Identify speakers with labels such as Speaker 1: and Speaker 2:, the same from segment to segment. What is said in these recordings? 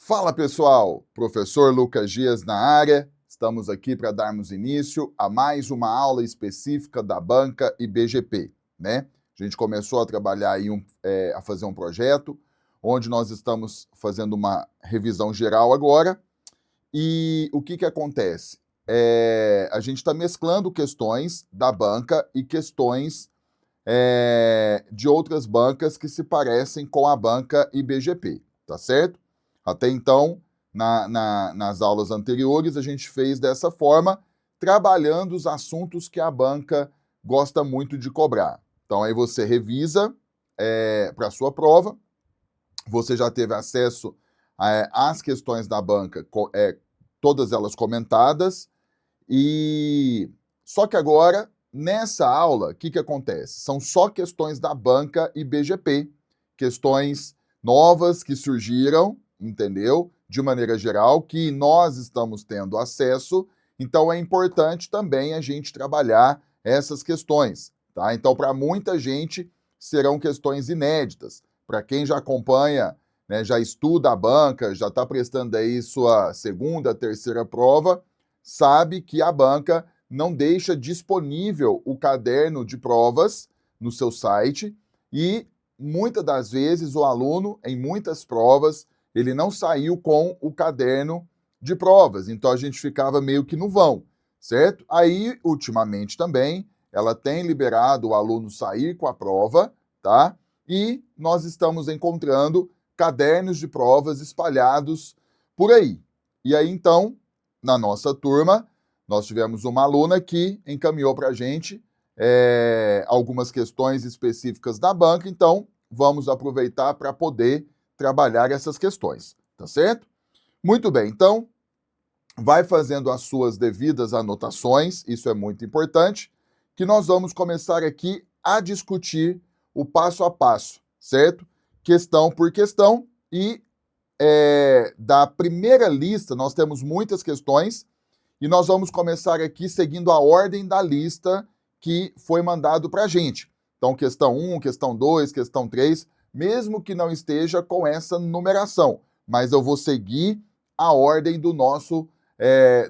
Speaker 1: Fala pessoal, professor Lucas Dias na área, estamos aqui para darmos início a mais uma aula específica da banca IBGP, né? A gente começou a trabalhar aí, a fazer um projeto, onde nós estamos fazendo uma revisão geral agora, e o que acontece? A gente está mesclando questões da banca e questões de outras bancas que se parecem com a banca IBGP, tá certo? Até então, nas aulas anteriores, a gente fez dessa forma, trabalhando os assuntos que a banca gosta muito de cobrar. Então, aí você revisa para a sua prova, você já teve acesso às questões da banca, todas elas comentadas, e só que agora, nessa aula, o que acontece? São só questões da banca IBGP, questões novas que surgiram, entendeu? De maneira geral, que nós estamos tendo acesso, então é importante também a gente trabalhar essas questões, tá? Então, para muita gente, serão questões inéditas. Para quem já acompanha, né, já estuda a banca, já está prestando aí sua segunda, terceira prova, sabe que a banca não deixa disponível o caderno de provas no seu site e muitas das vezes o aluno, em muitas provas, ele não saiu com o caderno de provas, então a gente ficava meio que no vão, certo? Aí, ultimamente também, ela tem liberado o aluno sair com a prova, tá? E nós estamos encontrando cadernos de provas espalhados por aí. E aí, então, na nossa turma, nós tivemos uma aluna que encaminhou para a gente algumas questões específicas da banca, então vamos aproveitar para poder trabalhar essas questões, tá certo? Muito bem, então vai fazendo as suas devidas anotações, isso é muito importante, que nós vamos começar aqui a discutir o passo a passo, certo? Questão por questão e da primeira lista, nós temos muitas questões e nós vamos começar aqui seguindo a ordem da lista que foi mandado para a gente. Então, questão 1, questão 2, questão 3, mesmo que não esteja com essa numeração, mas eu vou seguir a ordem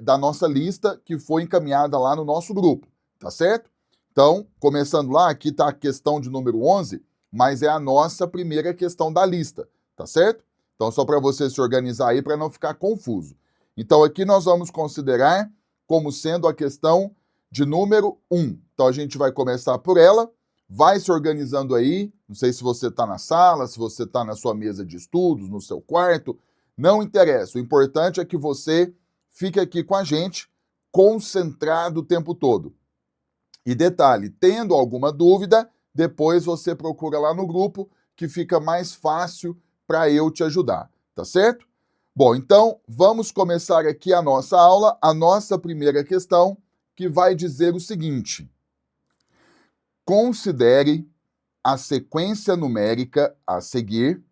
Speaker 1: da nossa lista que foi encaminhada lá no nosso grupo, tá certo? Então, começando lá, aqui está a questão de número 11, mas é a nossa primeira questão da lista, tá certo? Então, só para você se organizar aí, para não ficar confuso. Então, aqui nós vamos considerar como sendo a questão de número 1. Então, a gente vai começar por ela, vai se organizando aí, não sei se você está na sala, se você está na sua mesa de estudos, no seu quarto, não interessa. O importante é que você fique aqui com a gente, concentrado o tempo todo. E detalhe, tendo alguma dúvida, depois você procura lá no grupo, que fica mais fácil para eu te ajudar, tá certo? Bom, então vamos começar aqui a nossa aula, a nossa primeira questão, que vai dizer o seguinte: considere a sequência numérica a seguir,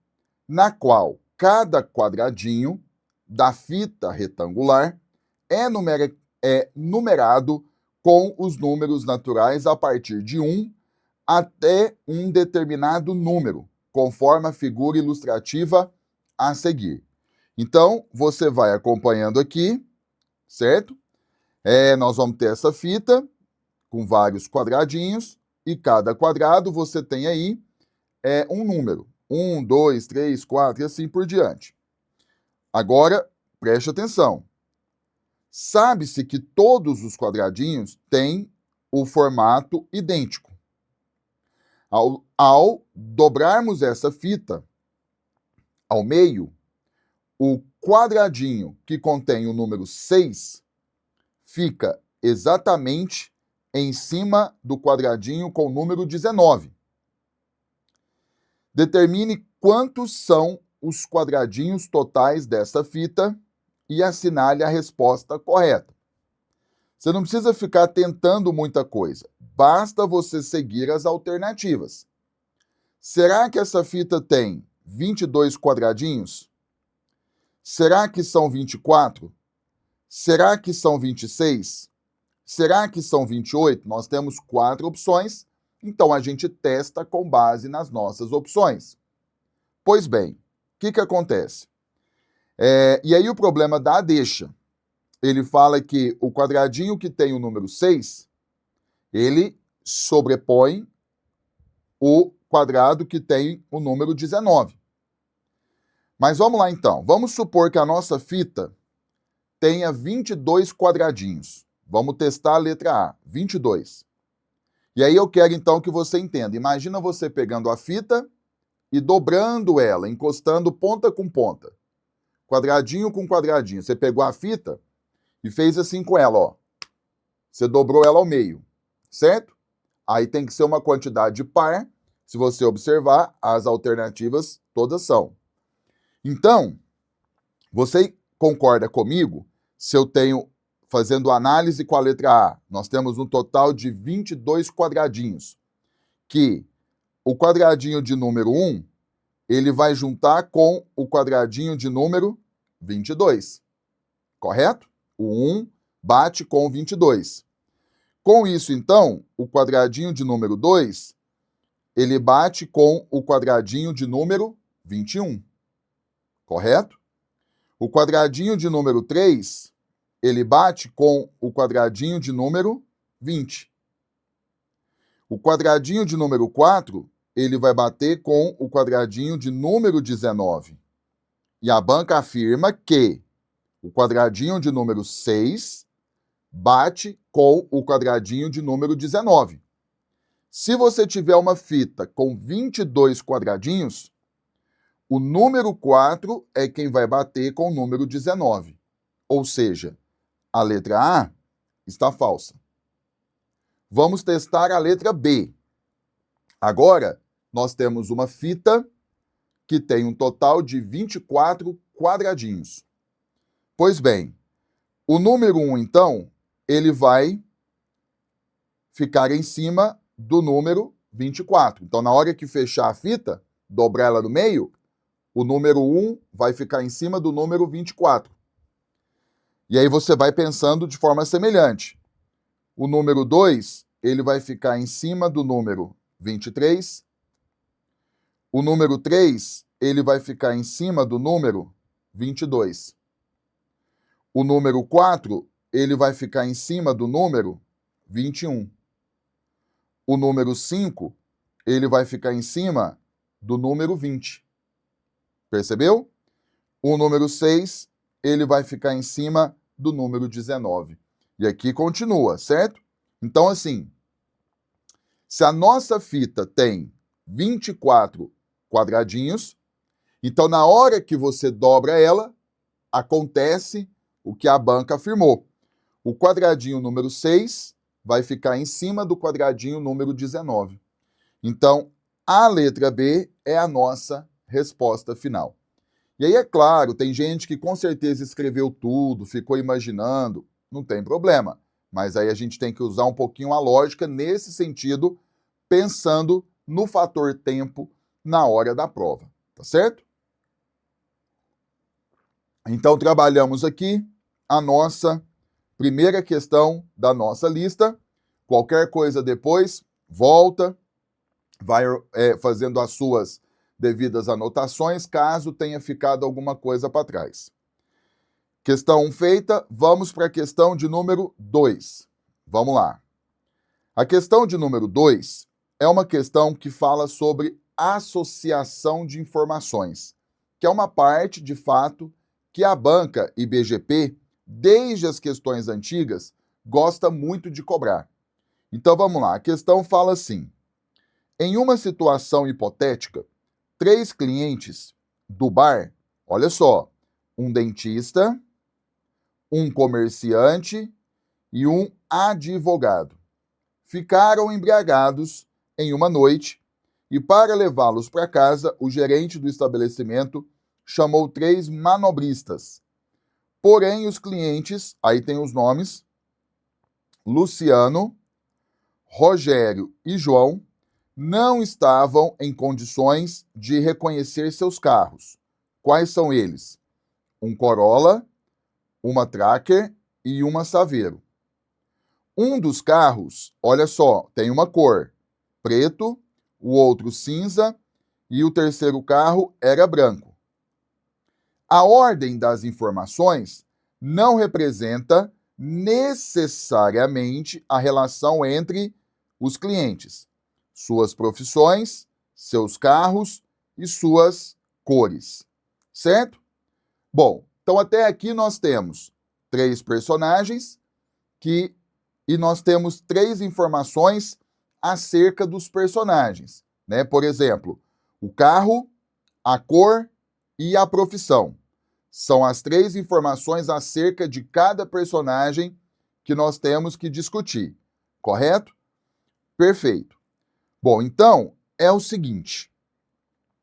Speaker 1: na qual cada quadradinho da fita retangular é numerado com os números naturais a partir de 1 até um determinado número, conforme a figura ilustrativa a seguir. Então, você vai acompanhando aqui, certo? Nós vamos ter essa fita com vários quadradinhos e cada quadrado você tem aí um número. 1, 2, 3, 4 e assim por diante. Agora, preste atenção. Sabe-se que todos os quadradinhos têm o formato idêntico. Ao dobrarmos essa fita ao meio, o quadradinho que contém o número 6 fica exatamente em cima do quadradinho com o número 19. Determine quantos são os quadradinhos totais dessa fita e assinale a resposta correta. Você não precisa ficar tentando muita coisa, basta você seguir as alternativas. Será que essa fita tem 22 quadradinhos? Será que são 24? Será que são 26? Será que são 28? Nós temos 4 opções, então a gente testa com base nas nossas opções. Pois bem, o que acontece? E aí o problema da deixa. Ele fala que o quadradinho que tem o número 6, ele sobrepõe o quadrado que tem o número 19. Mas vamos lá então. Vamos supor que a nossa fita tenha 22 quadradinhos. Vamos testar a letra A, 22. E aí eu quero então que você entenda. Imagina você pegando a fita e dobrando ela, encostando ponta com ponta. Quadradinho com quadradinho. Você pegou a fita e fez assim com ela, ó. Você dobrou ela ao meio, certo? Aí tem que ser uma quantidade par. Se você observar, as alternativas todas são. Então, você concorda comigo se eu tenho, fazendo análise com a letra A, nós temos um total de 22 quadradinhos, que o quadradinho de número 1, ele vai juntar com o quadradinho de número 22, correto? O 1 bate com o 22. Com isso, então, o quadradinho de número 2, ele bate com o quadradinho de número 21, correto? O quadradinho de número 3, ele bate com o quadradinho de número 20. O quadradinho de número 4, ele vai bater com o quadradinho de número 19. E a banca afirma que o quadradinho de número 6 bate com o quadradinho de número 19. Se você tiver uma fita com 22 quadradinhos, o número 4 é quem vai bater com o número 19. Ou seja, a letra A está falsa. Vamos testar a letra B. Agora, nós temos uma fita que tem um total de 24 quadradinhos. Pois bem, o número 1, então, ele vai ficar em cima do número 24. Então, na hora que fechar a fita, dobrar ela no meio, o número 1 vai ficar em cima do número 24. E aí você vai pensando de forma semelhante. O número 2, ele vai ficar em cima do número 23. O número 3, ele vai ficar em cima do número 22. O número 4, ele vai ficar em cima do número 21. O número 5, ele vai ficar em cima do número 20. Percebeu? O número 6, ele vai ficar em cima do número 19. E aqui continua, certo? Então, assim, se a nossa fita tem 24 quadradinhos, então na hora que você dobra ela, acontece o que a banca afirmou. O quadradinho número 6 vai ficar em cima do quadradinho número 19. Então, a letra B é a nossa resposta final. E aí, é claro, tem gente que com certeza escreveu tudo, ficou imaginando, não tem problema. Mas aí a gente tem que usar um pouquinho a lógica nesse sentido, pensando no fator tempo na hora da prova, tá certo? Então, trabalhamos aqui a nossa primeira questão da nossa lista. Qualquer coisa depois, volta, vai fazendo as suas devidas anotações, caso tenha ficado alguma coisa para trás. Questão 1 feita, vamos para a questão de número 2. Vamos lá. A questão de número 2 é uma questão que fala sobre associação de informações, que é uma parte, de fato, que a banca e BGP, desde as questões antigas, gosta muito de cobrar. Então vamos lá, a questão fala assim: em uma situação hipotética, 3 clientes do bar, olha só, um dentista, um comerciante e um advogado, ficaram embriagados em uma noite e, para levá-los para casa, o gerente do estabelecimento chamou 3 manobristas. Porém, os clientes, aí tem os nomes, Luciano, Rogério e João, não estavam em condições de reconhecer seus carros. Quais são eles? Um Corolla, uma Tracker e uma Saveiro. Um dos carros, olha só, tem uma cor, preto, o outro cinza e o terceiro carro era branco. A ordem das informações não representa necessariamente a relação entre os clientes, suas profissões, seus carros e suas cores, certo? Bom, então até aqui nós temos 3 personagens e nós temos 3 informações acerca dos personagens, né? Por exemplo, o carro, a cor e a profissão. São as 3 informações acerca de cada personagem que nós temos que discutir, correto? Perfeito. Bom, então, é o seguinte.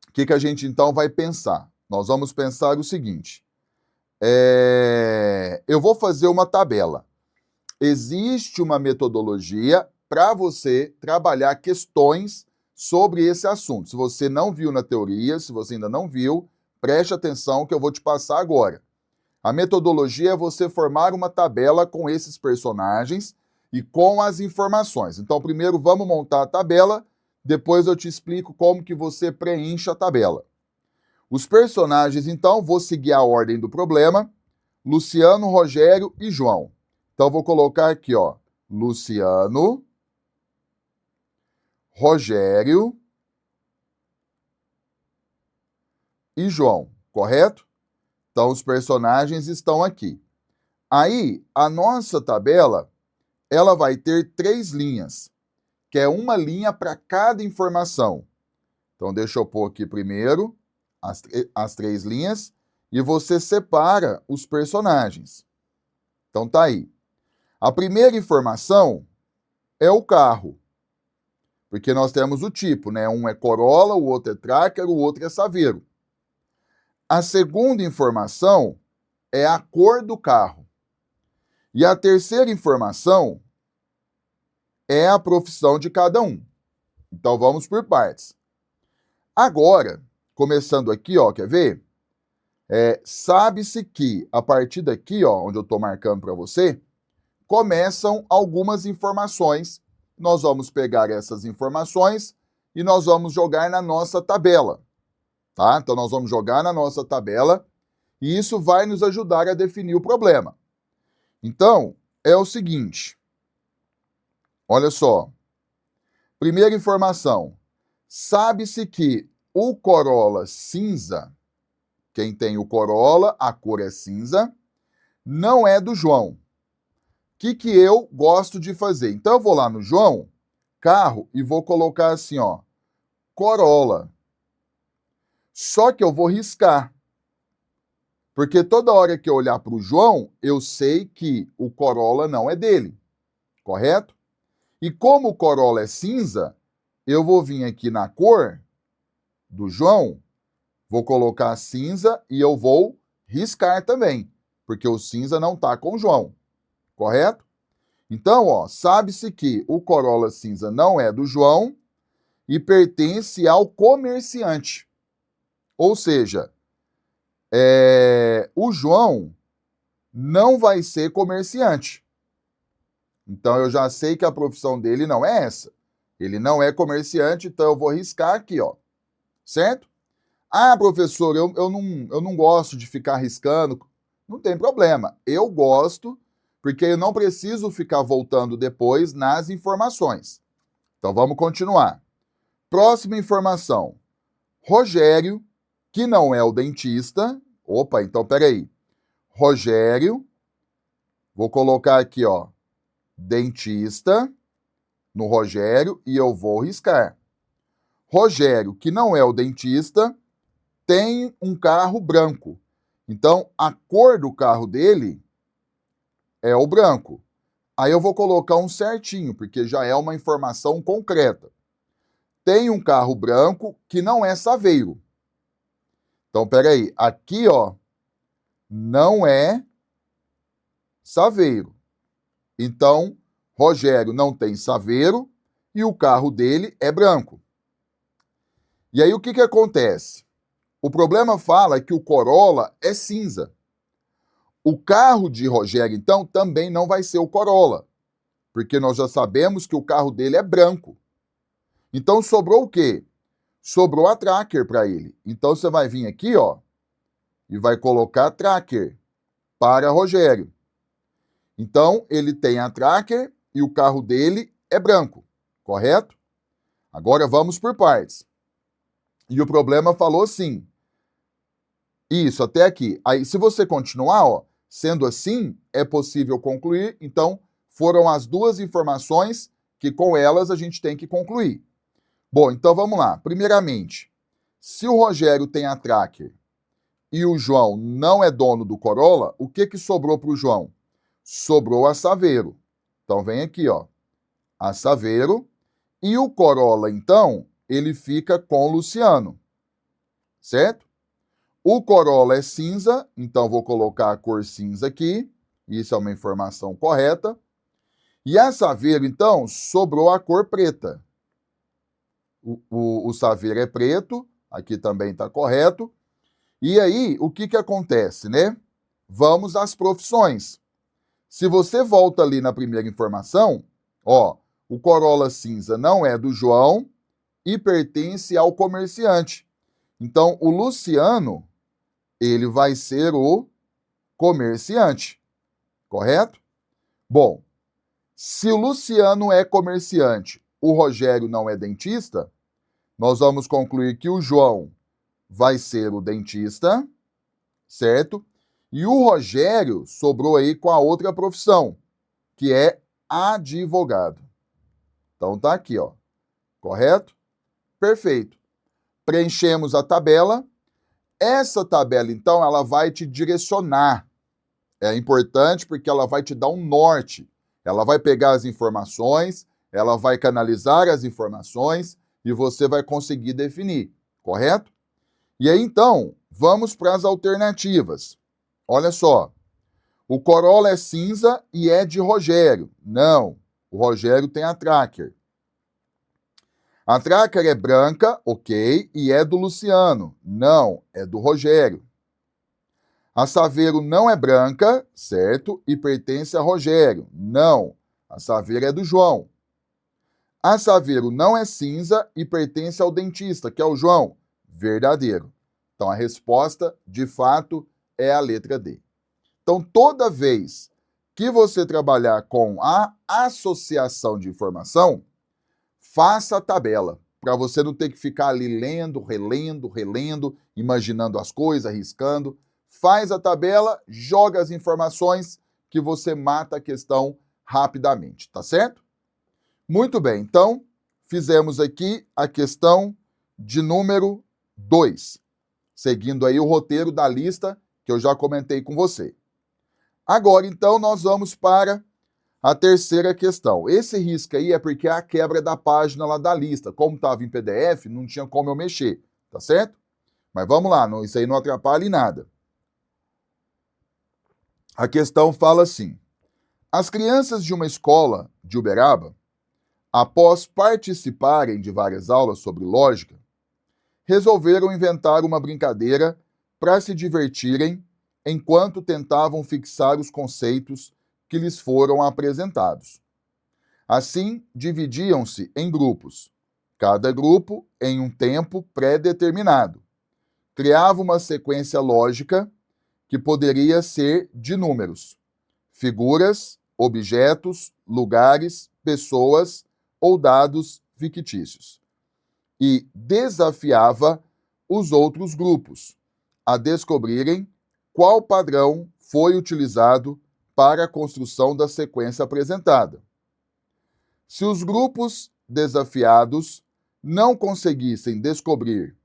Speaker 1: O que a gente, então, vai pensar? Nós vamos pensar o seguinte. Eu vou fazer uma tabela. Existe uma metodologia para você trabalhar questões sobre esse assunto. Se você não viu na teoria, se você ainda não viu, preste atenção que eu vou te passar agora. A metodologia é você formar uma tabela com esses personagens e com as informações. Então, primeiro vamos montar a tabela, depois eu te explico como que você preenche a tabela. Os personagens, então, vou seguir a ordem do problema. Luciano, Rogério e João. Então, vou colocar aqui, ó, Luciano, Rogério e João, correto? Então, os personagens estão aqui. Aí, a nossa tabela, ela vai ter 3 linhas, que é uma linha para cada informação. Então, deixa eu pôr aqui primeiro as 3 linhas e você separa os personagens. Então, tá aí. A primeira informação é o carro, porque nós temos o tipo, né? Um é Corolla, o outro é Tracker, o outro é Saveiro. A segunda informação é a cor do carro. E a terceira informação é a profissão de cada um. Então, vamos por partes. Agora, começando aqui, ó, quer ver? Sabe-se que, a partir daqui, ó, onde eu estou marcando para você, começam algumas informações. Nós vamos pegar essas informações e nós vamos jogar na nossa tabela. Tá? Então, nós vamos jogar na nossa tabela e isso vai nos ajudar a definir o problema. Então, é o seguinte. Olha só. Primeira informação. Sabe-se que o Corolla cinza, quem tem o Corolla, a cor é cinza, não é do João. O que eu gosto de fazer? Então, eu vou lá no João, carro, e vou colocar assim, ó, Corolla. Só que eu vou riscar. Porque toda hora que eu olhar para o João, eu sei que o Corolla não é dele. Correto? E como o Corolla é cinza, eu vou vir aqui na cor do João, vou colocar cinza e eu vou riscar também. Porque o cinza não está com o João. Correto? Então, ó, sabe-se que o Corolla cinza não é do João e pertence ao comerciante. Ou seja, o João não vai ser comerciante. Então, eu já sei que a profissão dele não é essa. Ele não é comerciante, então eu vou riscar aqui, ó. Certo? Ah, professor, eu não gosto de ficar riscando. Não tem problema. Eu gosto, porque eu não preciso ficar voltando depois nas informações. Então, vamos continuar. Próxima informação. Rogério, que não é o dentista. Opa, então peraí. Rogério, vou colocar aqui, ó, dentista no Rogério e eu vou riscar. Rogério, que não é o dentista, tem um carro branco. Então, a cor do carro dele é o branco. Aí eu vou colocar um certinho, porque já é uma informação concreta. Tem um carro branco que não é Saveiro. Então, peraí, aqui, ó, não é Saveiro. Então, Rogério não tem Saveiro e o carro dele é branco. E aí, o que acontece? O problema fala que o Corolla é cinza. O carro de Rogério, então, também não vai ser o Corolla, porque nós já sabemos que o carro dele é branco. Então, sobrou o quê? Sobrou a Tracker para ele. Então, você vai vir aqui, ó, e vai colocar tracker para Rogério. Então, ele tem a tracker e o carro dele é branco, correto? Agora vamos por partes. E o problema falou assim. Isso, até aqui. Aí, se você continuar, ó, sendo assim, é possível concluir. Então, foram as duas informações que com elas a gente tem que concluir. Bom, então vamos lá. Primeiramente, se o Rogério tem a tracker e o João não é dono do Corolla, o que sobrou para o João? Sobrou a Saveiro. Então vem aqui, ó, a Saveiro. E o Corolla, então, ele fica com o Luciano, certo? O Corolla é cinza, então vou colocar a cor cinza aqui. Isso é uma informação correta. E a Saveiro, então, sobrou a cor preta. O Saveiro é preto, aqui também está correto. E aí, o que acontece, né? Vamos às profissões. Se você volta ali na primeira informação, ó, o Corolla cinza não é do João e pertence ao comerciante. Então, o Luciano, ele vai ser o comerciante, correto? Bom, se o Luciano é comerciante, o Rogério não é dentista, nós vamos concluir que o João vai ser o dentista, certo? E o Rogério sobrou aí com a outra profissão, que é advogado. Então tá aqui, ó. Correto? Perfeito. Preenchemos a tabela. Essa tabela, então, ela vai te direcionar. É importante porque ela vai te dar um norte. Ela vai pegar as informações, ela vai canalizar as informações e você vai conseguir definir, correto? E aí, então, vamos para as alternativas. Olha só, o Corolla é cinza e é de Rogério. Não, o Rogério tem a tracker. A tracker é branca, ok, e é do Luciano. Não, é do Rogério. A Saveiro não é branca, certo, e pertence a Rogério. Não, a Saveiro é do João. A Saveiro não é cinza e pertence ao dentista, que é o João. Verdadeiro. Então, a resposta, de fato, é a letra D. Então, toda vez que você trabalhar com a associação de informação, faça a tabela, para você não ter que ficar ali lendo, relendo, imaginando as coisas, riscando. Faz a tabela, joga as informações que você mata a questão rapidamente, tá certo? Muito bem, então, fizemos aqui a questão de número 2, seguindo aí o roteiro da lista que eu já comentei com você. Agora, então, nós vamos para a terceira questão. Esse risco aí é porque é a quebra da página lá da lista. Como estava em PDF, não tinha como eu mexer, tá certo? Mas vamos lá, isso aí não atrapalha em nada. A questão fala assim: as crianças de uma escola de Uberaba, após participarem de várias aulas sobre lógica, resolveram inventar uma brincadeira para se divertirem enquanto tentavam fixar os conceitos que lhes foram apresentados. Assim, dividiam-se em grupos, cada grupo em um tempo pré-determinado. Criava uma sequência lógica que poderia ser de números, figuras, objetos, lugares, pessoas ou dados fictícios. E desafiava os outros grupos a descobrirem qual padrão foi utilizado para a construção da sequência apresentada. Se os grupos desafiados não conseguissem descobrir,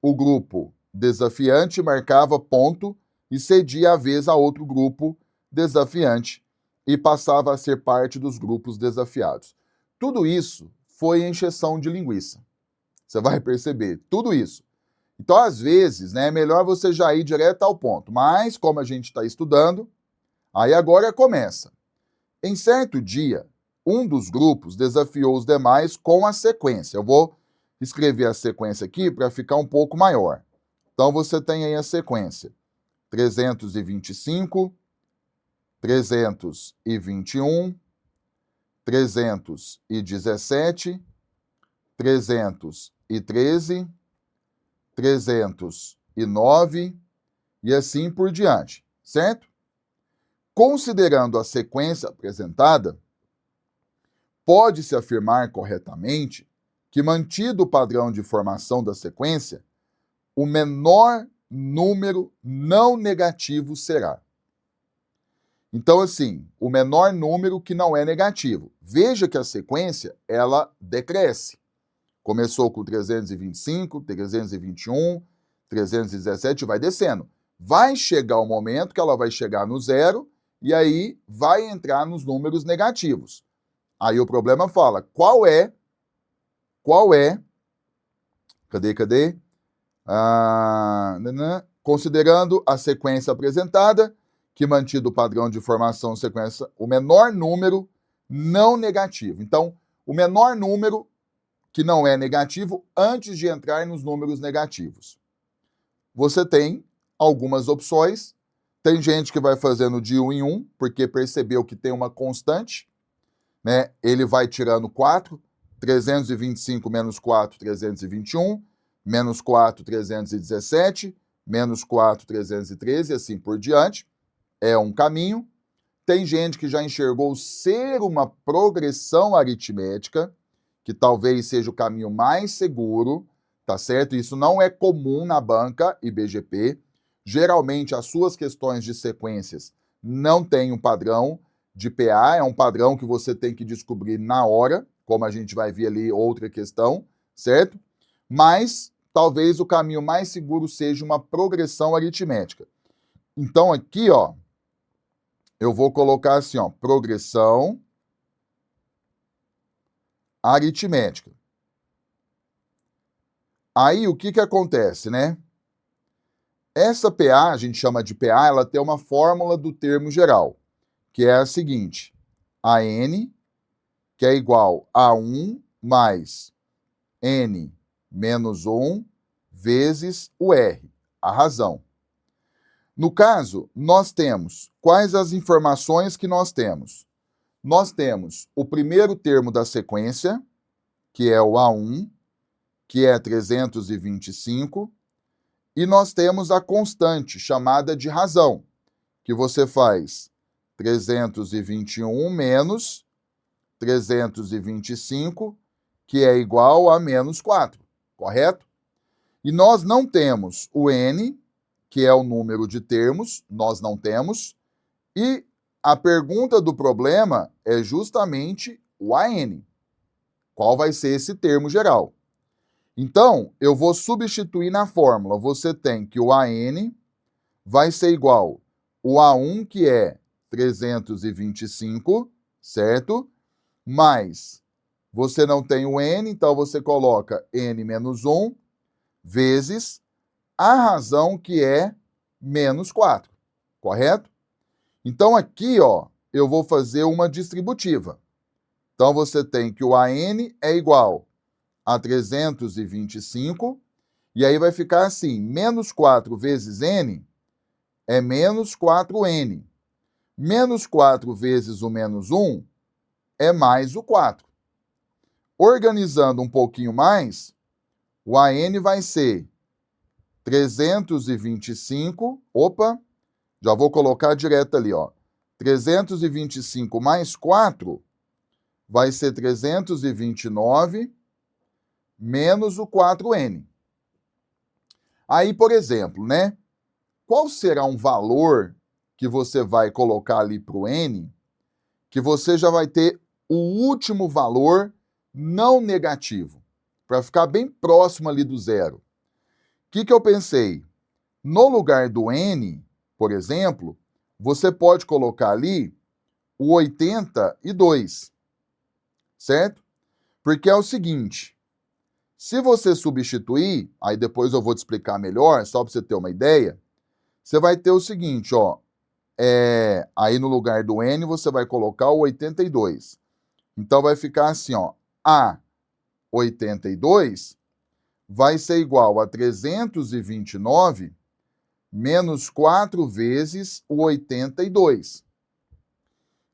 Speaker 1: o grupo desafiante marcava ponto e cedia a vez a outro grupo desafiante e passava a ser parte dos grupos desafiados. Tudo isso foi encheção de linguiça. Você vai perceber, tudo isso. Então, às vezes, né, é melhor você já ir direto ao ponto. Mas, como a gente está estudando, aí agora começa. Em certo dia, um dos grupos desafiou os demais com a sequência. Eu vou escrever a sequência aqui para ficar um pouco maior. Então, você tem aí a sequência: 325, 321, 317, 313, 309 e assim por diante, certo? Considerando a sequência apresentada, pode-se afirmar corretamente que, mantido o padrão de formação da sequência, o menor número não negativo será. Então, assim, o menor número que não é negativo. Veja que a sequência, ela decresce. Começou com 325, 321, 317, vai descendo. Vai chegar o momento que ela vai chegar no zero e aí vai entrar nos números negativos. Aí o problema fala, cadê? Considerando a sequência apresentada, que mantido o padrão de formação sequência, o menor número não negativo. Então, o menor número que não é negativo antes de entrar nos números negativos. Você tem algumas opções. Tem gente que vai fazendo de 1 em 1, porque percebeu que tem uma constante, né? Ele vai tirando 4, 325 menos 4, 321, menos 4, 317, menos 4, 313, e assim por diante. É um caminho. Tem gente que já enxergou ser uma progressão aritmética, que talvez seja o caminho mais seguro, tá certo? Isso não é comum na banca e BGP. Geralmente, as suas questões de sequências não têm um padrão de PA, é um padrão que você tem que descobrir na hora, como a gente vai ver ali outra questão, certo? Mas talvez o caminho mais seguro seja uma progressão aritmética. Então, aqui, ó, eu vou colocar assim, ó, progressão aritmética. Aí, o que acontece, né? Essa PA, a gente chama de PA, ela tem uma fórmula do termo geral, que é a seguinte, AN, que é igual a 1 mais N menos 1 vezes o R, a razão. No caso, nós temos, quais as informações que nós temos? Nós temos o primeiro termo da sequência, que é o A1, que é 325, e nós temos a constante, chamada de razão, que você faz 321 menos 325, que é igual a menos 4, correto? E nós não temos o N, que é o número de termos, nós não temos, e a pergunta do problema é justamente o AN. Qual vai ser esse termo geral? Então, eu vou substituir na fórmula. Você tem que o AN vai ser igual o A1, que é 325, certo? Mais, você não tem o N, então você coloca N menos 1, vezes a razão, que é menos 4, correto? Então, aqui, ó, eu vou fazer uma distributiva. Então, você tem que o AN é igual a 325, e aí vai ficar assim, menos 4 vezes N é menos 4N. Menos 4 vezes o menos 1 é mais o 4. Organizando um pouquinho mais, o AN vai ser 325, já vou colocar direto ali, ó. 325 mais 4 vai ser 329 menos o 4N. Aí, por exemplo, né? Qual será um valor que você vai colocar ali para o N, que você já vai ter o último valor não negativo, para ficar bem próximo ali do zero? O que eu pensei? No lugar do N, por exemplo, você pode colocar ali o 82, certo? Porque é o seguinte, se você substituir, aí depois eu vou te explicar melhor, só para você ter uma ideia, você vai ter o seguinte, ó, aí no lugar do N você vai colocar o 82. Então vai ficar assim, ó, A 82 vai ser igual a 329 menos 4 vezes o 82.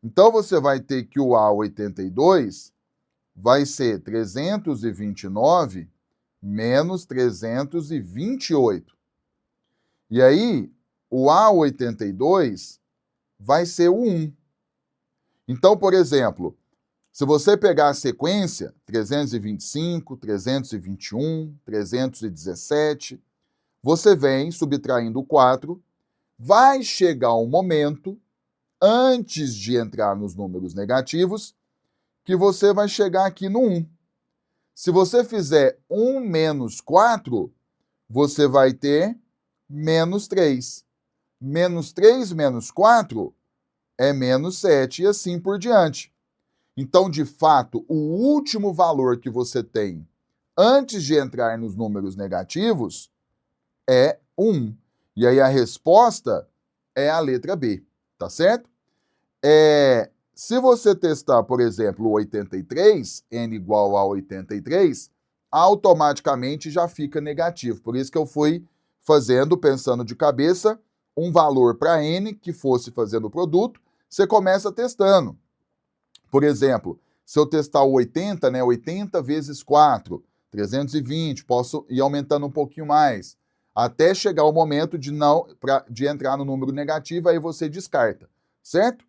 Speaker 1: Então, você vai ter que o A82 vai ser 329 menos 328. E aí, o A82 vai ser o 1. Então, por exemplo, se você pegar a sequência 325, 321, 317, você vem subtraindo o 4, vai chegar um momento, antes de entrar nos números negativos, que você vai chegar aqui no 1. Se você fizer 1 menos 4, você vai ter menos 3. Menos 3 menos 4 é menos 7 e assim por diante. Então, de fato, o último valor que você tem antes de entrar nos números negativos é 1. E aí a resposta é a letra B, tá certo? Se você testar, por exemplo, o 83, n igual a 83, automaticamente já fica negativo. Por isso que eu fui fazendo, pensando de cabeça, um valor para n que fosse fazendo o produto, você começa testando. Por exemplo, se eu testar o 80, né, 80 vezes 4, 320, posso ir aumentando um pouquinho mais, até chegar o momento de entrar no número negativo, aí você descarta, certo?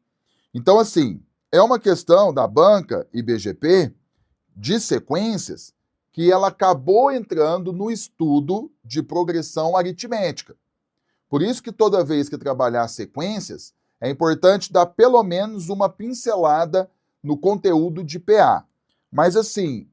Speaker 1: Então, assim, é uma questão da banca IBGP de sequências que ela acabou entrando no estudo de progressão aritmética. Por isso que toda vez que trabalhar sequências, é importante dar pelo menos uma pincelada no conteúdo de PA. Mas assim,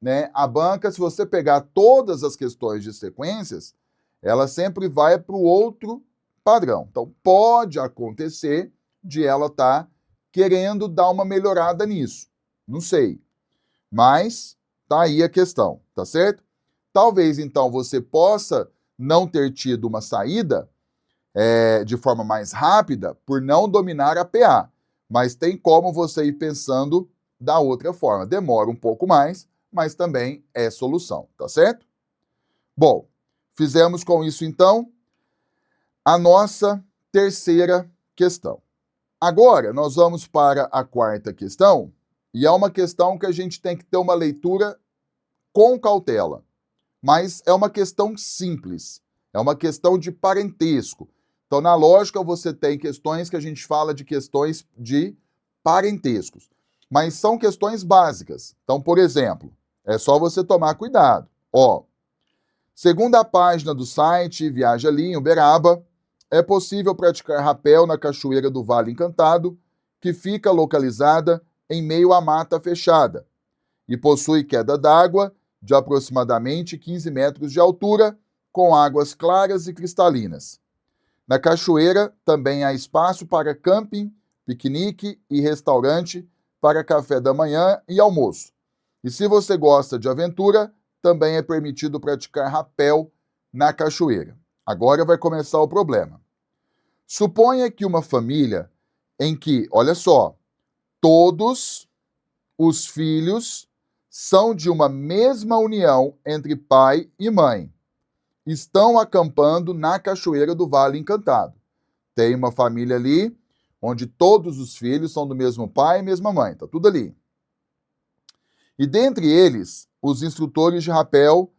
Speaker 1: né, a banca, se você pegar todas as questões de sequências, ela sempre vai para o outro padrão. Então, pode acontecer de ela estar querendo dar uma melhorada nisso. Não sei. Mas tá aí a questão, tá certo? Talvez, então, você possa não ter tido uma saída de forma mais rápida por não dominar a PA. Mas tem como você ir pensando da outra forma. Demora um pouco mais, mas também é solução, tá certo? Bom, fizemos com isso, então, a nossa terceira questão. Agora, nós vamos para a quarta questão, e é uma questão que a gente tem que ter uma leitura com cautela. Mas é uma questão simples, é uma questão de parentesco. Então, na lógica, você tem questões que a gente fala de questões de parentescos, mas são questões básicas. Então, por exemplo, é só você tomar cuidado. Ó, segundo a página do site Viaja Ali, em Uberaba, é possível praticar rapel na Cachoeira do Vale Encantado, que fica localizada em meio à mata fechada e possui queda d'água de aproximadamente 15 metros de altura, com águas claras e cristalinas. Na cachoeira também há espaço para camping, piquenique e restaurante para café da manhã e almoço. E se você gosta de aventura, também é permitido praticar rapel na cachoeira. Agora vai começar o problema. Suponha que uma família em que, olha só, todos os filhos são de uma mesma união entre pai e mãe. Estão acampando na Cachoeira do Vale Encantado. Tem uma família ali, onde todos os filhos são do mesmo pai e mesma mãe. Tá tudo ali. E dentre eles, os instrutores de rapel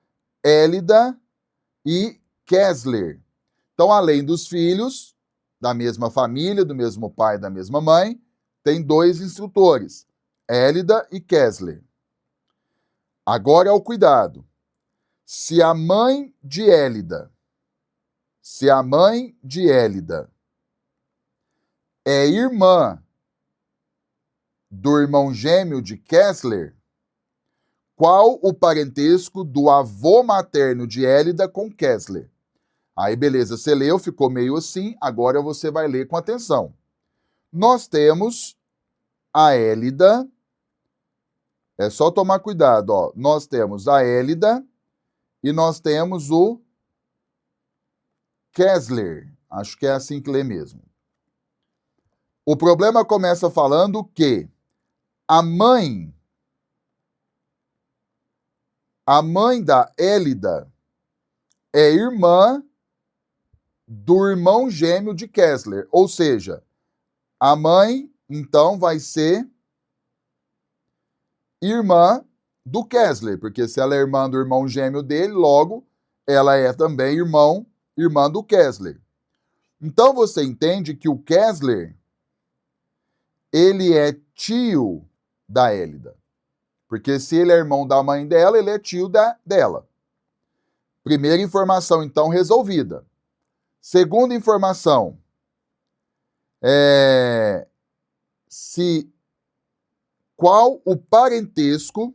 Speaker 1: Hélida e Kessler. Então, além dos filhos, da mesma família, do mesmo pai e da mesma mãe, tem 2 instrutores, Hélida e Kessler. Agora é o cuidado. Se a mãe de Hélida é irmã do irmão gêmeo de Kessler, qual o parentesco do avô materno de Hélida com Kessler? Aí, beleza, você leu, ficou meio assim, agora você vai ler com atenção. Nós temos a Hélida, é só tomar cuidado, ó. Nós temos a Hélida e nós temos o Kessler. Acho que é assim que lê mesmo. O problema começa falando que a mãe da Hélida é irmã do irmão gêmeo de Kessler. Ou seja, a mãe, então, vai ser irmã do Kessler, porque se ela é irmã do irmão gêmeo dele, logo, ela é também irmã do Kessler. Então você entende que o Kessler, ele é tio da Hélida. Porque se ele é irmão da mãe dela, ele é tio dela. Primeira informação, então, resolvida. Segunda informação, qual o parentesco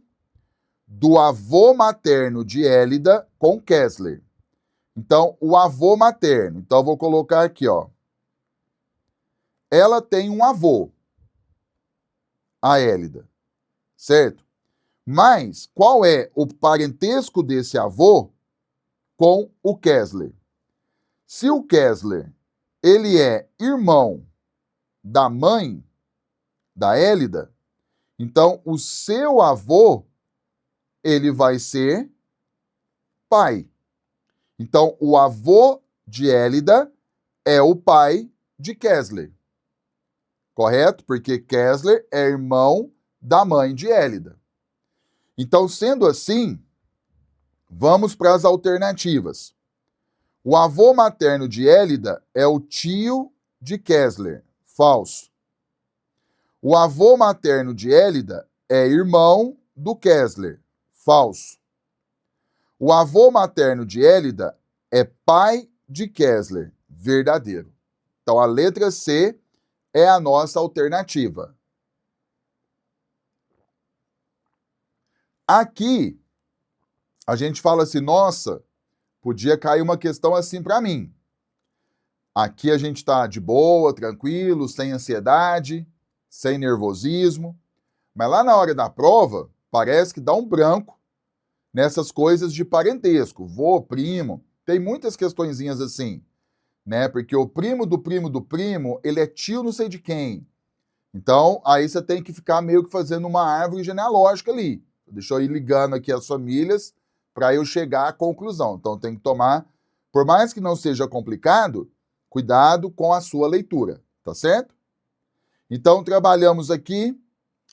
Speaker 1: do avô materno de Hélida com Kessler? Então, o avô materno. Então, eu vou colocar aqui, ó. Ela tem um avô, a Hélida, certo? Mas qual é o parentesco desse avô com o Kessler? Se o Kessler, ele é irmão da mãe da Hélida, então o seu avô, ele vai ser pai. Então, o avô de Hélida é o pai de Kessler. Correto? Porque Kessler é irmão da mãe de Hélida. Então, sendo assim, vamos para as alternativas. O avô materno de Hélida é o tio de Kessler. Falso. O avô materno de Hélida é irmão do Kessler. Falso. O avô materno de Hélida é pai de Kessler. Verdadeiro. Então, a letra C é a nossa alternativa. Aqui, a gente fala assim, nossa, podia cair uma questão assim para mim. Aqui a gente está de boa, tranquilo, sem ansiedade, sem nervosismo. Mas lá na hora da prova, parece que dá um branco nessas coisas de parentesco. Vô, primo, tem muitas questõezinhas assim, né? Porque o primo do primo do primo, ele é tio não sei de quem. Então, aí você tem que ficar meio que fazendo uma árvore genealógica ali. Deixa eu ir ligando aqui as famílias para eu chegar à conclusão. Então, tem que tomar, por mais que não seja complicado, cuidado com a sua leitura, tá certo? Então, trabalhamos aqui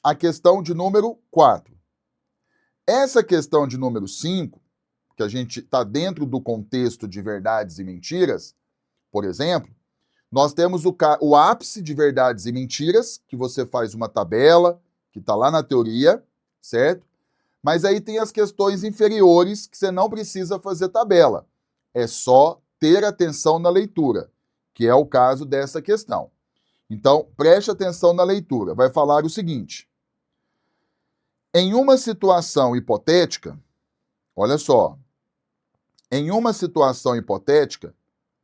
Speaker 1: a questão de número 4. Essa questão de número 5, que a gente está dentro do contexto de verdades e mentiras, por exemplo, nós temos o ápice de verdades e mentiras, que você faz uma tabela, que está lá na teoria, certo? Mas aí tem as questões inferiores, que você não precisa fazer tabela. É só ter atenção na leitura, que é o caso dessa questão. Então, preste atenção na leitura. Vai falar o seguinte. Em uma situação hipotética, olha só, em uma situação hipotética,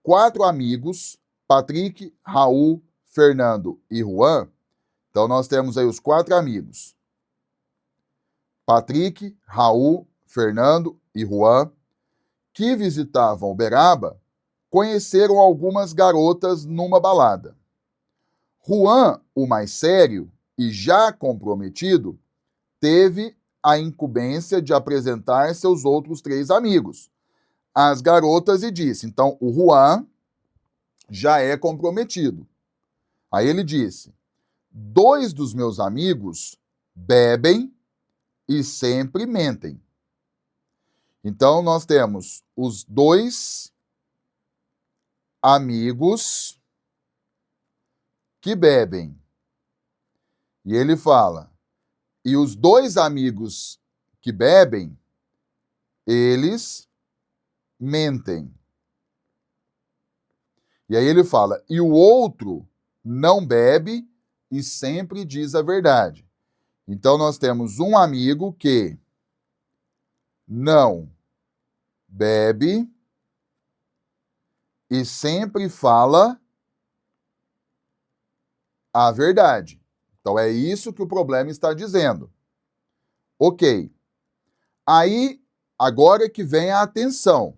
Speaker 1: 4 amigos, Patrick, Raul, Fernando e Juan, então nós temos aí os 4 amigos, Patrick, Raul, Fernando e Juan, que visitavam Uberaba, conheceram algumas garotas numa balada. Juan, o mais sério e já comprometido, teve a incumbência de apresentar seus outros 3 amigos, as garotas, e disse, então o Juan já é comprometido. Aí ele disse, 2 dos meus amigos bebem e sempre mentem. Então nós temos os 2 amigos que bebem. E ele fala, e os 2 amigos que bebem, eles mentem. E aí ele fala, e o outro não bebe e sempre diz a verdade. Então nós temos um amigo que não bebe e sempre fala a verdade. Então é isso que o problema está dizendo. Ok. Aí, agora que vem a atenção.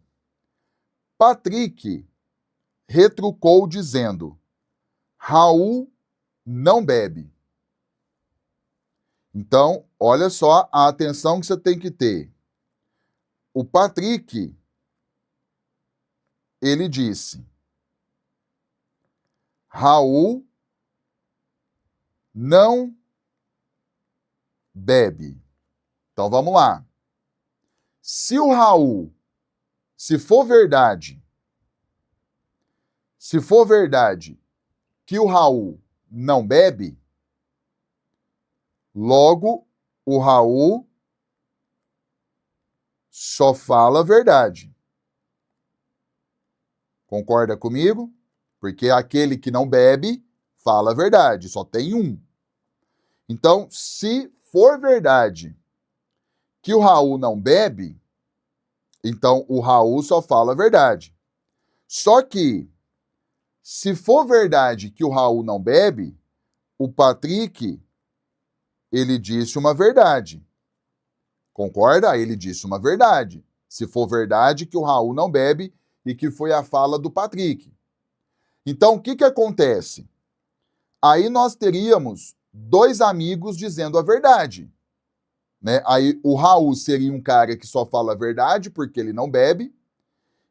Speaker 1: Patrick retrucou dizendo, Raul não bebe. Então, olha só a atenção que você tem que ter. O Patrick, ele disse, Raul não bebe. Então, vamos lá. Se o Raul, se for verdade, Se for verdade que o Raul não bebe, logo o Raul só fala a verdade. Concorda comigo? Porque aquele que não bebe fala a verdade, só tem um. Então, se for verdade que o Raul não bebe, então o Raul só fala a verdade. Só que, se for verdade que o Raul não bebe, o Patrick, ele disse uma verdade. Concorda? Ele disse uma verdade. Se for verdade que o Raul não bebe e que foi a fala do Patrick. Então, o que acontece? Aí nós teríamos dois amigos dizendo a verdade. Né? Aí o Raul seria um cara que só fala a verdade porque ele não bebe.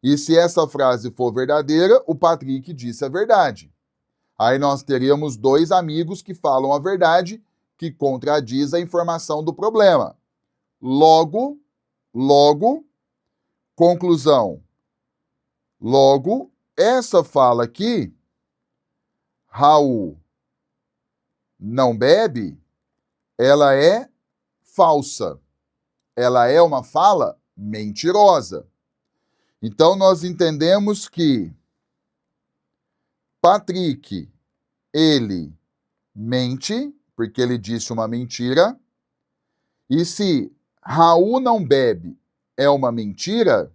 Speaker 1: E se essa frase for verdadeira, o Patrick disse a verdade. Aí nós teríamos dois amigos que falam a verdade, que contradiz a informação do problema. Logo, conclusão. Logo, essa fala aqui, Raul não bebe, ela é falsa. Ela é uma fala mentirosa. Então, nós entendemos que Patrick, ele mente, porque ele disse uma mentira. E se Raul não bebe é uma mentira,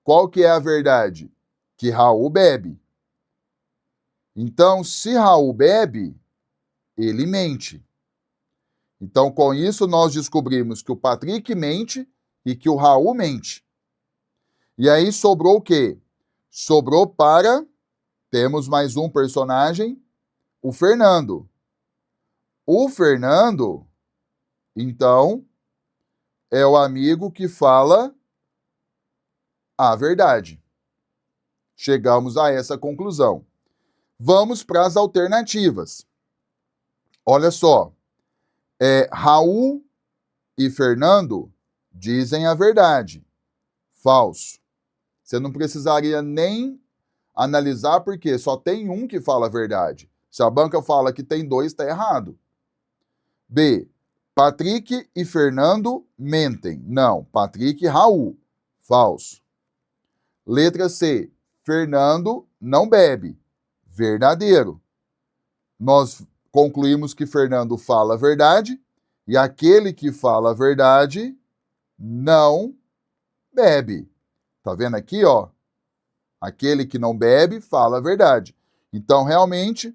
Speaker 1: qual que é a verdade? Que Raul bebe. Então, se Raul bebe, ele mente. Então, com isso, nós descobrimos que o Patrick mente e que o Raul mente. E aí sobrou o quê? Sobrou para... Temos mais um personagem, o Fernando. O Fernando, então, é o amigo que fala a verdade. Chegamos a essa conclusão. Vamos para as alternativas. Olha só. Raul e Fernando dizem a verdade. Falso. Você não precisaria nem analisar porque só tem um que fala a verdade. Se a banca fala que tem dois, está errado. B. Patrick e Fernando mentem. Não. Patrick e Raul. Falso. Letra C. Fernando não bebe. Verdadeiro. Nós concluímos que Fernando fala a verdade e aquele que fala a verdade não bebe. Tá vendo aqui, ó? Aquele que não bebe fala a verdade. Então, realmente,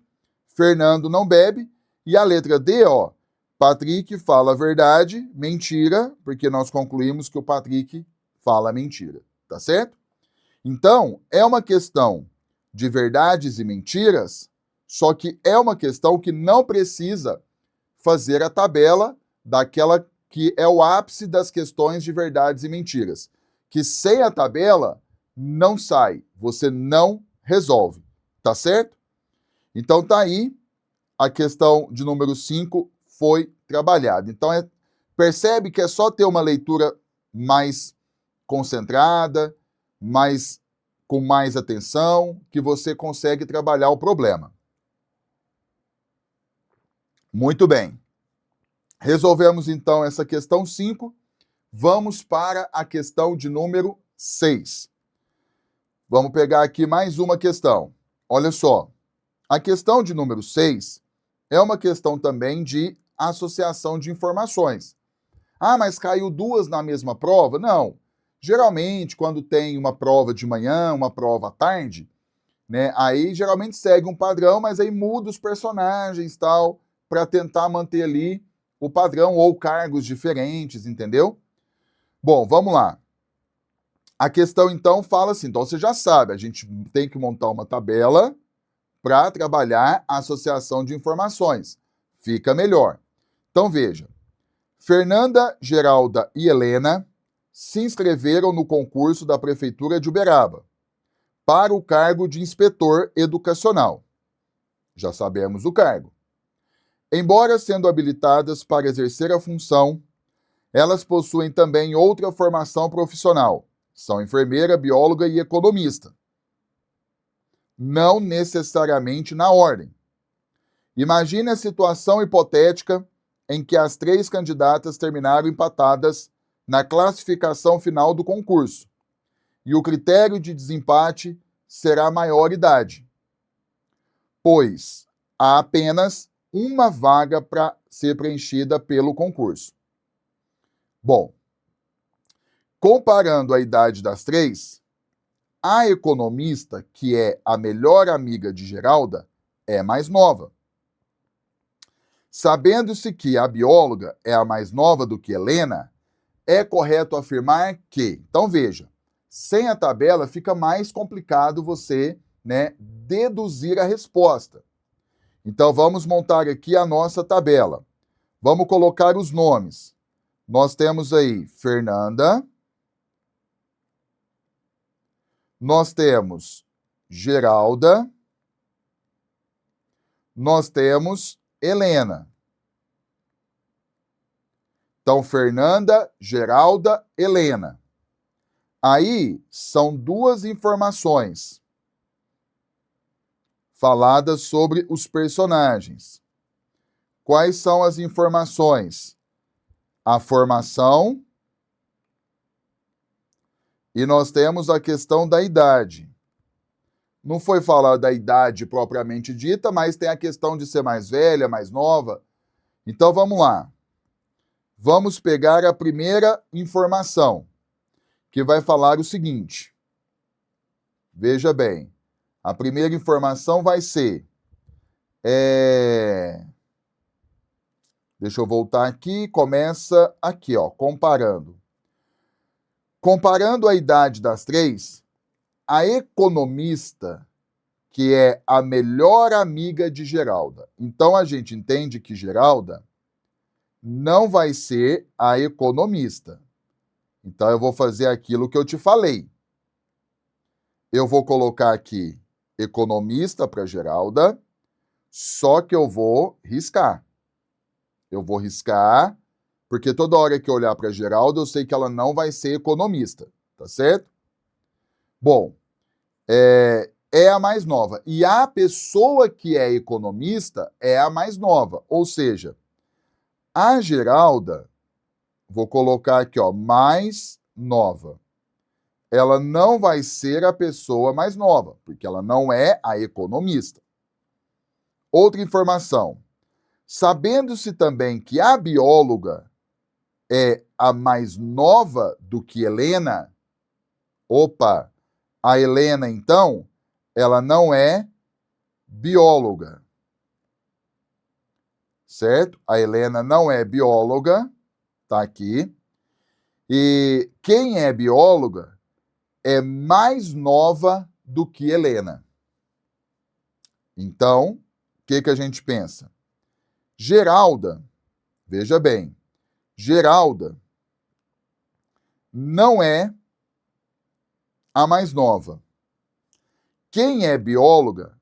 Speaker 1: Fernando não bebe. E a letra D, ó, Patrick fala a verdade, mentira, porque nós concluímos que o Patrick fala mentira. Tá certo? Então, é uma questão de verdades e mentiras, só que é uma questão que não precisa fazer a tabela daquela que é o ápice das questões de verdades e mentiras. Que sem a tabela não sai, você não resolve, tá certo? Então tá aí, a questão de número 5 foi trabalhada. Então percebe que é só ter uma leitura mais concentrada, com mais atenção, que você consegue trabalhar o problema. Muito bem. Resolvemos então essa questão 5. Vamos para a questão de número 6. Vamos pegar aqui mais uma questão. Olha só. A questão de número 6 é uma questão também de associação de informações. Ah, mas caiu duas na mesma prova? Não. Geralmente, quando tem uma prova de manhã, uma prova à tarde, né, aí geralmente segue um padrão, mas aí muda os personagens e tal, para tentar manter ali o padrão ou cargos diferentes, entendeu? Bom, vamos lá. A questão, então, fala assim, então você já sabe, a gente tem que montar uma tabela para trabalhar a associação de informações. Fica melhor. Então, veja. Fernanda, Geralda e Helena se inscreveram no concurso da Prefeitura de Uberaba para o cargo de inspetor educacional. Já sabemos o cargo. Embora sendo habilitadas para exercer a função, elas possuem também outra formação profissional. São enfermeira, bióloga e economista. não necessariamente na ordem. Imagine a situação hipotética em que as 3 candidatas terminaram empatadas na classificação final do concurso, e o critério de desempate será a maioridade, pois há apenas uma vaga para ser preenchida pelo concurso. Bom, comparando a idade das 3, a economista, que é a melhor amiga de Geralda, é mais nova. Sabendo-se que a bióloga é a mais nova do que Helena, é correto afirmar que... Então veja, sem a tabela fica mais complicado você, deduzir a resposta. Então vamos montar aqui a nossa tabela. Vamos colocar os nomes. Nós temos aí Fernanda, nós temos Geralda, nós temos Helena. Então, Fernanda, Geralda, Helena. Aí são 2 informações faladas sobre os personagens. Quais são as informações? A formação e nós temos a questão da idade. Não foi falar da idade propriamente dita, mas tem a questão de ser mais velha, mais nova. Então vamos lá. Vamos pegar a primeira informação, que vai falar o seguinte. Veja bem, a primeira informação vai ser... Deixa eu voltar aqui, começa aqui, ó, comparando. Comparando a idade das 3, a economista, que é a melhor amiga de Geralda. Então a gente entende que Geralda não vai ser a economista. Então eu vou fazer aquilo que eu te falei. Eu vou colocar aqui economista para Geralda, só que eu vou riscar. Eu vou riscar, porque toda hora que eu olhar para Geralda, eu sei que ela não vai ser economista, tá certo? Bom, é a mais nova. E a pessoa que é economista é a mais nova. Ou seja, a Geralda, vou colocar aqui, ó, mais nova. Ela não vai ser a pessoa mais nova, porque ela não é a economista. Outra informação. Sabendo-se também que a bióloga é a mais nova do que Helena, opa, a Helena, então, ela não é bióloga. Certo? A Helena não é bióloga, tá aqui. E quem é bióloga é mais nova do que Helena. Então, o que a gente pensa? Geralda, veja bem, Geralda não é a mais nova. Quem é bióloga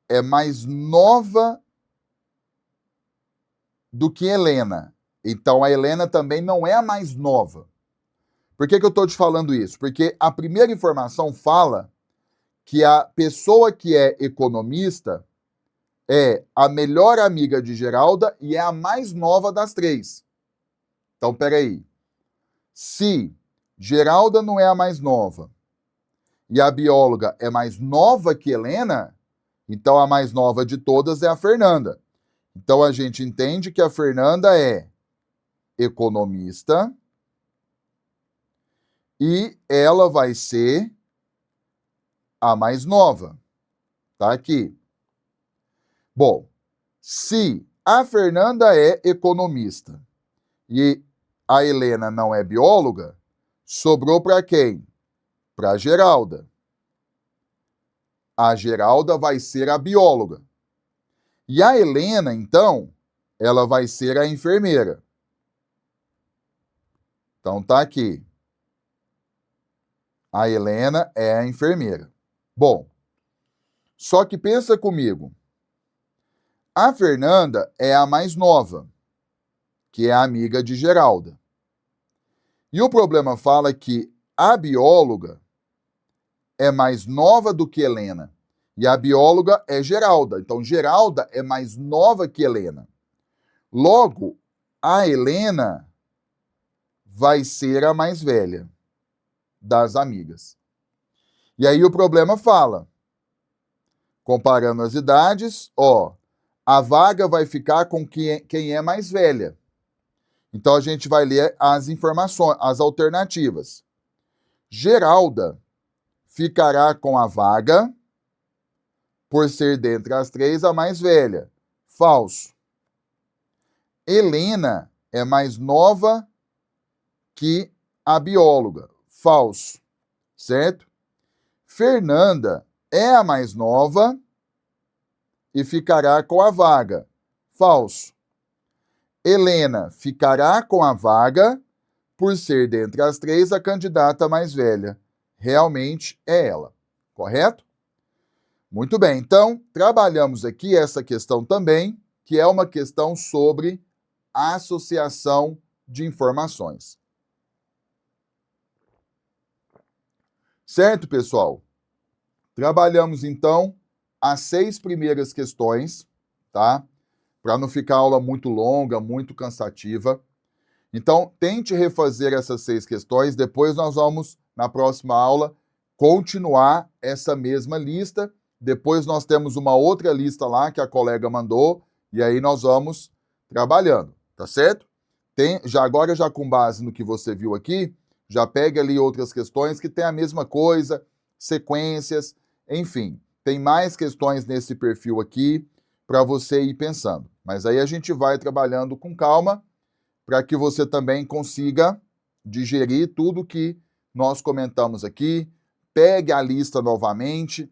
Speaker 1: é mais nova do que Helena. Então, a Helena também não é a mais nova. Por que eu estou te falando isso? Porque a primeira informação fala que a pessoa que é economista é a melhor amiga de Geralda e é a mais nova das 3. Então, peraí. Se Geralda não é a mais nova e a bióloga é mais nova que Helena, então a mais nova de todas é a Fernanda. Então, a gente entende que a Fernanda é economista e ela vai ser a mais nova. Tá aqui. Bom, se a Fernanda é economista e a Helena não é bióloga, sobrou para quem? Para a Geralda. A Geralda vai ser a bióloga. E a Helena, então, ela vai ser a enfermeira. Então tá aqui. A Helena é a enfermeira. Bom, só que pensa comigo. A Fernanda é a mais nova, que é a amiga de Geralda. E o problema fala que a bióloga é mais nova do que Helena. E a bióloga é Geralda. Então, Geralda é mais nova que Helena. Logo, a Helena vai ser a mais velha das amigas. E aí o problema fala, comparando as idades, a vaga vai ficar com quem é mais velha. Então a gente vai ler as informações, as alternativas. Geralda ficará com a vaga por ser dentre as três a mais velha. Falso. Helena é mais nova que a bióloga. Falso. Certo? Fernanda é a mais nova e ficará com a vaga. Falso. Helena ficará com a vaga por ser dentre as três a candidata mais velha. Realmente é ela. Correto? Muito bem. Então, trabalhamos aqui essa questão também, que é uma questão sobre associação de informações. Certo, pessoal? Trabalhamos, então, as 6 primeiras questões, tá? Para não ficar a aula muito longa, muito cansativa. Então, tente refazer essas 6 questões, depois nós vamos, na próxima aula, continuar essa mesma lista. Depois nós temos uma outra lista lá que a colega mandou, e aí nós vamos trabalhando, tá certo? Agora, com base no que você viu aqui, já pegue ali outras questões que tem a mesma coisa, sequências, enfim. Tem mais questões nesse perfil aqui para você ir pensando. Mas aí a gente vai trabalhando com calma para que você também consiga digerir tudo que nós comentamos aqui, pegue a lista novamente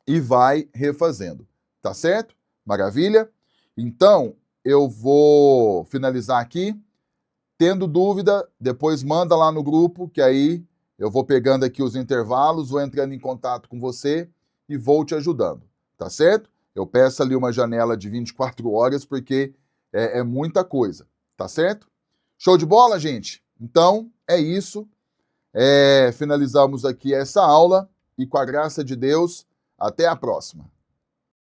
Speaker 1: e vai refazendo. Tá certo? Maravilha? Então, eu vou finalizar aqui. Tendo dúvida, depois manda lá no grupo, que aí eu vou pegando aqui os intervalos, vou entrando em contato com você e vou te ajudando, tá certo? Eu peço ali uma janela de 24 horas, porque é muita coisa, tá certo? Show de bola, gente? Então, é isso. Finalizamos aqui essa aula e, com a graça de Deus, até a próxima.